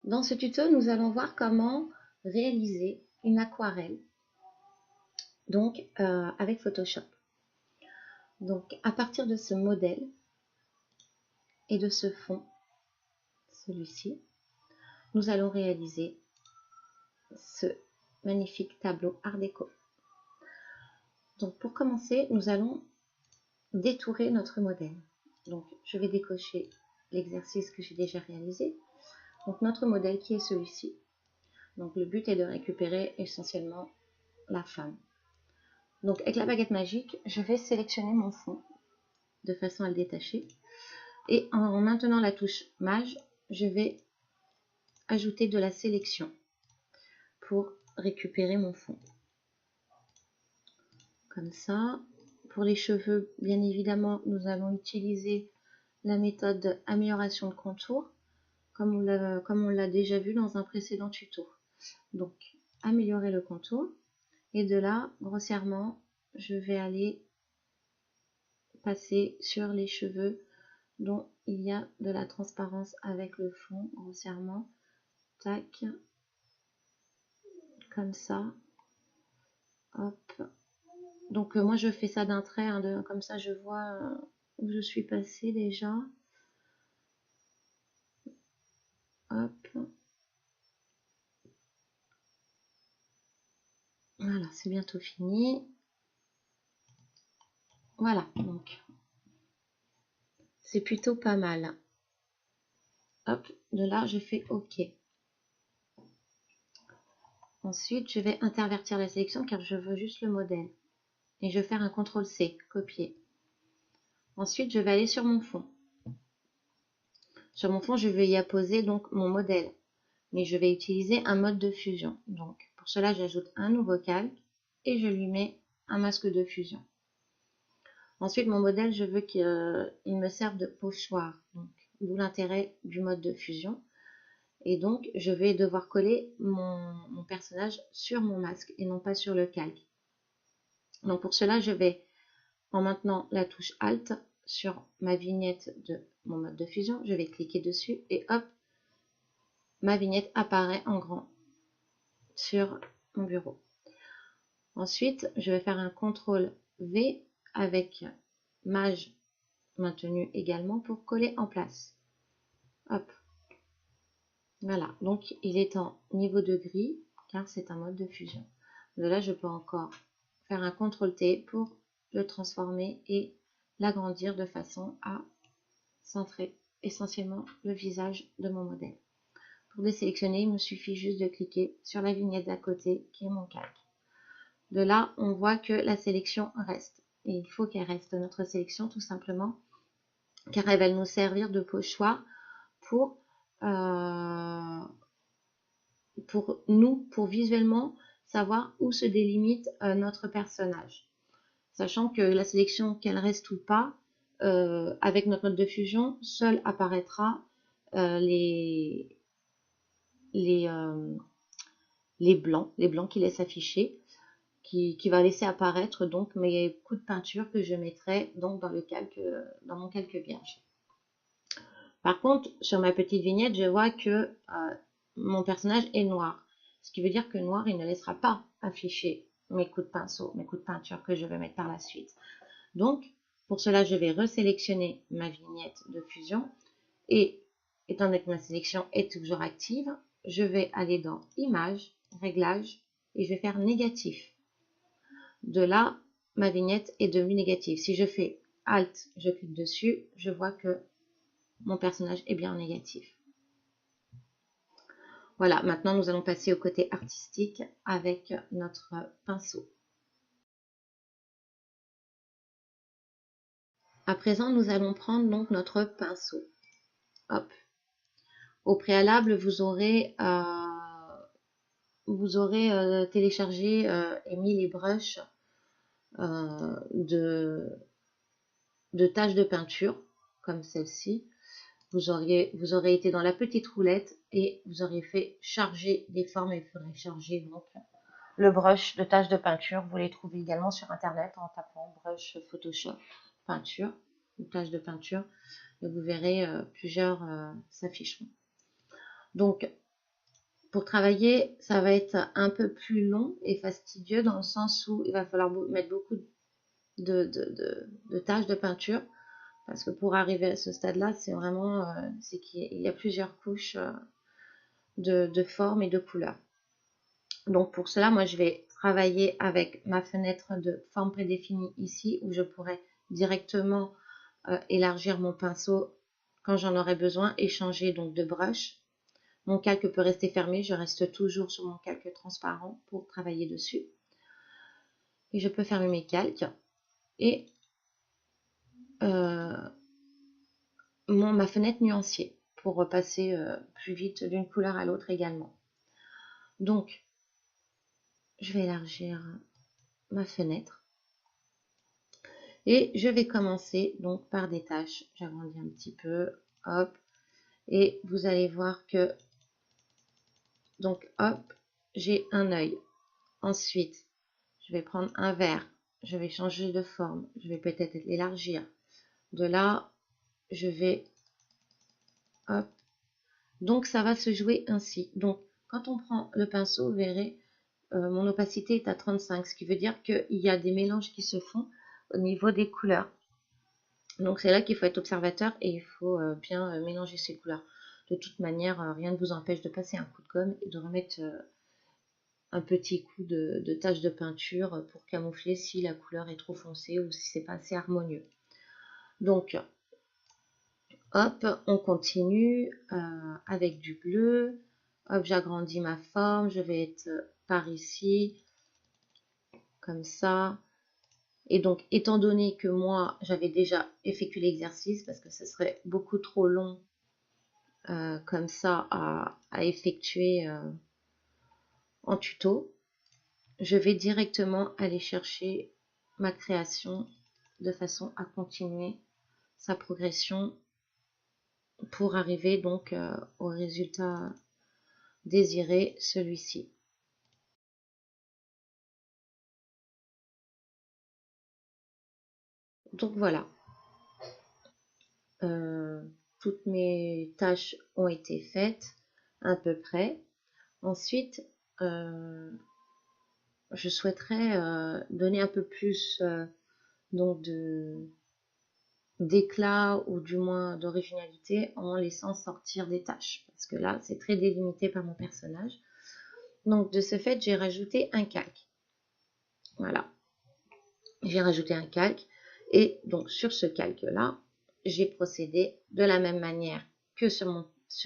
Dans ce tuto, nous allons voir comment réaliser une aquarelle avec Photoshop. Donc, à partir de ce modèle et de ce fond, celui-ci, nous allons réaliser ce magnifique tableau Art déco. Donc, pour commencer, nous allons détourer notre modèle. Donc, je vais décocher l'exercice que j'ai déjà réalisé. Donc, notre modèle qui est celui-ci. Donc, le but est de récupérer essentiellement la femme. Donc, avec la baguette magique, je vais sélectionner mon fond de façon à le détacher. Et en maintenant la touche Mage, je vais ajouter de la sélection pour récupérer mon fond. Comme ça. Pour les cheveux, bien évidemment, nous allons utiliser la méthode amélioration de contour, comme on l'a déjà vu dans un précédent tuto. Donc, améliorer le contour. Et de là, grossièrement, je vais aller passer sur les cheveux dont il y a de la transparence avec le fond, grossièrement. Tac. Comme ça. Hop. Donc, moi, je fais ça d'un trait, hein, comme ça, je vois où je suis passée déjà. Hop. Voilà, c'est bientôt fini. Voilà, donc c'est plutôt pas mal. Hop, de là, je fais OK. Ensuite, je vais intervertir la sélection car je veux juste le modèle. Et je vais faire un CTRL-C, copier. Ensuite, je vais aller sur mon fond. Sur mon fond, je vais y apposer donc mon modèle. Mais je vais utiliser un mode de fusion. Donc, pour cela, j'ajoute un nouveau calque et je lui mets un masque de fusion. Ensuite, mon modèle, je veux qu'il me serve de pochoir. Donc, d'où l'intérêt du mode de fusion. Et donc, je vais devoir coller mon personnage sur mon masque et non pas sur le calque. Donc, pour cela, je vais, en maintenant la touche Alt sur ma vignette de mon mode de fusion, je vais cliquer dessus et hop, ma vignette apparaît en grand sur mon bureau. Ensuite, je vais faire un CTRL V avec Mage maintenu également pour coller en place. Hop. Voilà, donc il est en niveau de gris car c'est un mode de fusion. De là, je peux encore faire un CTRL-T pour le transformer et l'agrandir de façon à centrer essentiellement le visage de mon modèle. Pour désélectionner, il me suffit juste de cliquer sur la vignette d'à côté qui est mon calque. De là, on voit que la sélection reste. Et il faut qu'elle reste notre sélection tout simplement car elle va nous servir de pochoir pour nous, pour visuellement savoir où se délimite notre personnage. Sachant que la sélection, qu'elle reste ou pas, avec notre mode de fusion, seul apparaîtra les blancs qui laissent afficher, qui va laisser apparaître donc mes coups de peinture que je mettrai donc dans mon calque vierge. Par contre, sur ma petite vignette, je vois que mon personnage est noir. Ce qui veut dire que noir, il ne laissera pas afficher mes coups de pinceau, mes coups de peinture que je vais mettre par la suite. Donc, pour cela, je vais resélectionner ma vignette de fusion. Et étant donné que ma sélection est toujours active, je vais aller dans Images, Réglages, et je vais faire négatif. De là, ma vignette est devenue négative. Si je fais Alt, je clique dessus, je vois que mon personnage est bien en négatif. Voilà, maintenant nous allons passer au côté artistique avec notre pinceau. À présent, nous allons prendre donc notre pinceau. Hop. Au préalable, vous aurez téléchargé et mis les brushes de tâches de peinture, comme celle-ci. Vous aurez été dans la petite roulette et vous auriez fait charger des formes et il faudrait charger donc le brush de tâches de peinture. Vous les trouvez également sur internet en tapant brush Photoshop peinture ou tâches de peinture et vous verrez plusieurs s'afficheront. Donc pour travailler, ça va être un peu plus long et fastidieux dans le sens où il va falloir mettre beaucoup de tâches de peinture. Parce que pour arriver à ce stade-là, c'est vraiment c'est qu'il y a plusieurs couches de formes et de couleurs. Donc pour cela, moi je vais travailler avec ma fenêtre de forme prédéfinie ici, où je pourrais directement élargir mon pinceau quand j'en aurai besoin et changer donc de brush. Mon calque peut rester fermé, je reste toujours sur mon calque transparent pour travailler dessus. Et je peux fermer mes calques et ma fenêtre nuancier pour repasser plus vite d'une couleur à l'autre également. Donc, je vais élargir ma fenêtre et je vais commencer donc par des taches. J'agrandis un petit peu, hop, et vous allez voir que donc hop, j'ai un œil. Ensuite, je vais prendre un vert, je vais changer de forme, je vais peut-être l'élargir. De là, je vais hop. Donc ça va se jouer ainsi. Donc quand on prend le pinceau, vous verrez, mon opacité est à 35, ce qui veut dire qu'il y a des mélanges qui se font au niveau des couleurs. Donc c'est là qu'il faut être observateur et il faut bien mélanger ces couleurs. De toute manière, rien ne vous empêche de passer un coup de gomme et de remettre un petit coup de tache de peinture pour camoufler si la couleur est trop foncée ou si c'est pas assez harmonieux. Donc hop, on continue avec du bleu. Hop, j'agrandis ma forme, je vais être par ici, comme ça. Et donc, étant donné que moi, j'avais déjà effectué l'exercice, parce que ce serait beaucoup trop long comme ça à effectuer en tuto, je vais directement aller chercher ma création de façon à continuer sa progression pour arriver donc au résultat désiré, celui-ci. Donc voilà, toutes mes tâches ont été faites à peu près. Ensuite, je souhaiterais donner un peu plus donc d'éclat ou du moins d'originalité en laissant sortir des tâches. Parce que là, c'est très délimité par mon personnage. Donc de ce fait, j'ai rajouté un calque. Voilà. J'ai rajouté un calque. Et donc sur ce calque-là, j'ai procédé de la même manière que sur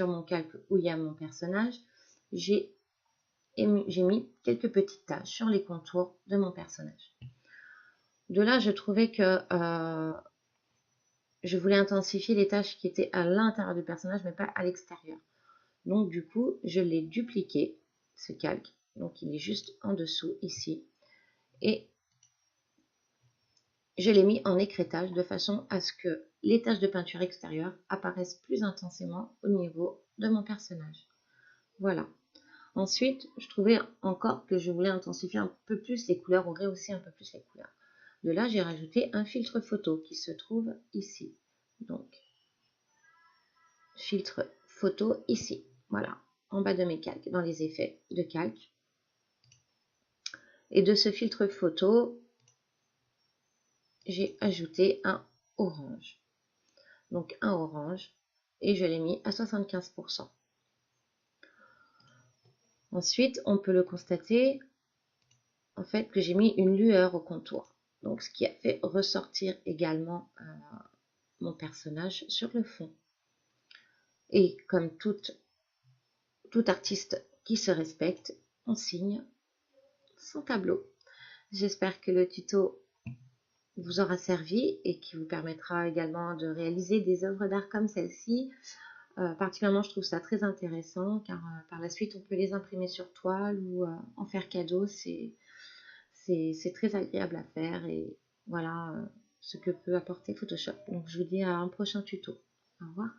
mon calque où il y a mon personnage. J'ai mis quelques petites taches sur les contours de mon personnage. De là, je trouvais que je voulais intensifier les taches qui étaient à l'intérieur du personnage, mais pas à l'extérieur. Donc du coup, je l'ai dupliqué, ce calque. Donc il est juste en dessous, ici. Et je l'ai mis en écrêtage de façon à ce que les taches de peinture extérieure apparaissent plus intensément au niveau de mon personnage. Voilà. Ensuite, je trouvais encore que je voulais intensifier un peu plus les couleurs, ou rehausser un peu plus les couleurs. De là, j'ai rajouté un filtre photo qui se trouve ici. Donc, filtre photo ici. Voilà, en bas de mes calques, dans les effets de calque. Et de ce filtre photo, j'ai ajouté un orange. Donc un orange, et je l'ai mis à 75%. Ensuite, on peut le constater, en fait, que j'ai mis une lueur au contour. Donc ce qui a fait ressortir également mon personnage sur le fond. Et comme tout artiste qui se respecte, on signe son tableau. J'espère que le tuto vous aura servi et qui vous permettra également de réaliser des œuvres d'art comme celle-ci. Particulièrement, je trouve ça très intéressant car par la suite, on peut les imprimer sur toile ou en faire cadeau. C'est très agréable à faire et voilà ce que peut apporter Photoshop. Donc, je vous dis à un prochain tuto. Au revoir.